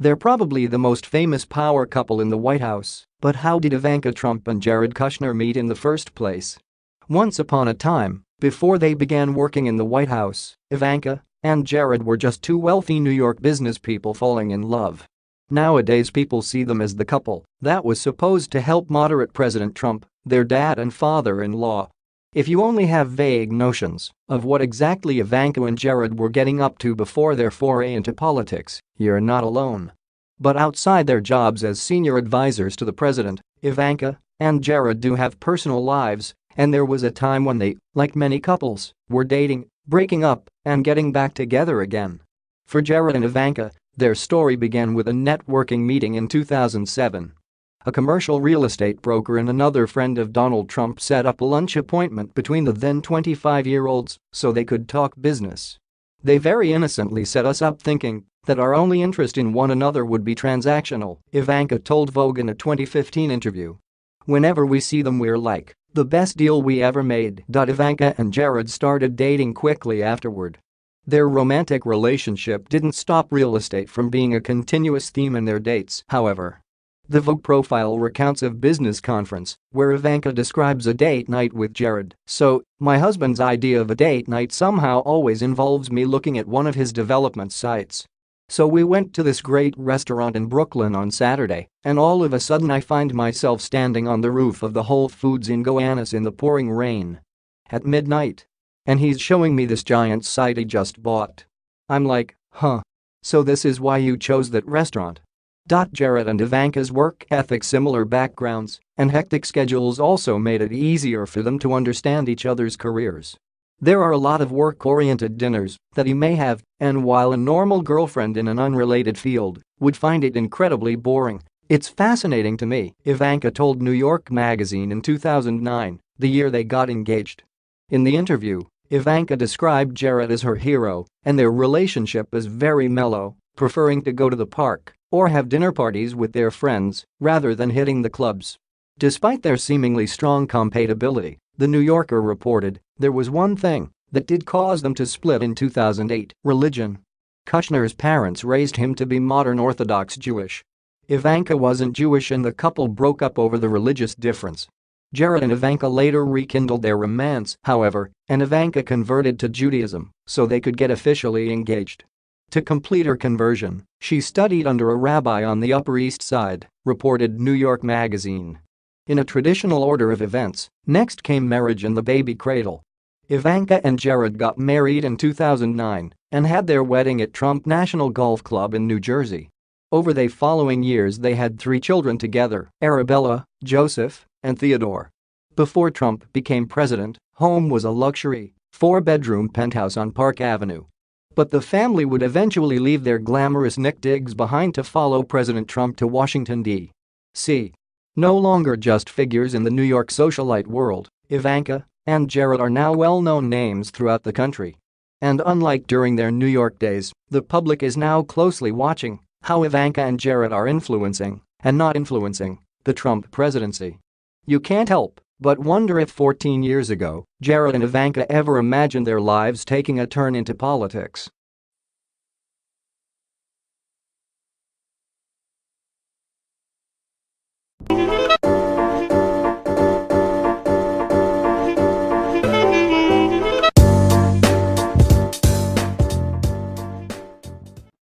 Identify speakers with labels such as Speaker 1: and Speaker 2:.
Speaker 1: They're probably the most famous power couple in the White House, but how did Ivanka Trump and Jared Kushner meet in the first place? Once upon a time, before they began working in the White House, Ivanka and Jared were just two wealthy New York business people falling in love. Nowadays people see them as the couple that was supposed to help moderate President Trump, their dad and father-in-law. If you only have vague notions of what exactly Ivanka and Jared were getting up to before their foray into politics, you're not alone. But outside their jobs as senior advisors to the president, Ivanka and Jared do have personal lives, and there was a time when they, like many couples, were dating, breaking up, and getting back together again. For Jared and Ivanka, their story began with a networking meeting in 2007. A commercial real estate broker and another friend of Donald Trump set up a lunch appointment between the then 25-year-olds so they could talk business. They very innocently set us up thinking that our only interest in one another would be transactional, Ivanka told Vogue in a 2015 interview. Whenever we see them we're like, the best deal we ever made. Ivanka and Jared started dating quickly afterward. Their romantic relationship didn't stop real estate from being a continuous theme in their dates, however. The Vogue profile recounts a business conference where Ivanka describes a date night with Jared. "So, my husband's idea of a date night somehow always involves me looking at one of his development sites. So we went to this great restaurant in Brooklyn on Saturday, and all of a sudden I find myself standing on the roof of the Whole Foods in Gowanus in the pouring rain. At midnight. And he's showing me this giant site he just bought. I'm like, huh. So this is why you chose that restaurant?" Jared and Ivanka's work ethic, similar backgrounds, and hectic schedules also made it easier for them to understand each other's careers. There are a lot of work-oriented dinners that he may have, and while a normal girlfriend in an unrelated field would find it incredibly boring, it's fascinating to me, Ivanka told New York Magazine in 2009, the year they got engaged. In the interview, Ivanka described Jared as her hero, and their relationship as very mellow, preferring to go to the park or have dinner parties with their friends rather than hitting the clubs. Despite their seemingly strong compatibility, The New Yorker reported, there was one thing that did cause them to split in 2008: religion. Kushner's parents raised him to be modern Orthodox Jewish. Ivanka wasn't Jewish and the couple broke up over the religious difference. Jared and Ivanka later rekindled their romance, however, and Ivanka converted to Judaism so they could get officially engaged. To complete her conversion, she studied under a rabbi on the Upper East Side, reported New York Magazine. In a traditional order of events, next came marriage and the baby cradle. Ivanka and Jared got married in 2009 and had their wedding at Trump National Golf Club in New Jersey. Over the following years they had 3 children together: Arabella, Joseph, and Theodore. Before Trump became president, home was a luxury 4-bedroom penthouse on Park Avenue. But the family would eventually leave their glamorous Nick digs behind to follow President Trump to Washington, D.C. No longer just figures in the New York socialite world, Ivanka and Jared are now well-known names throughout the country. And unlike during their New York days, the public is now closely watching how Ivanka and Jared are influencing, and not influencing, the Trump presidency. You can't help but wonder if 14 years ago, Jared and Ivanka ever imagined their lives taking a turn into politics.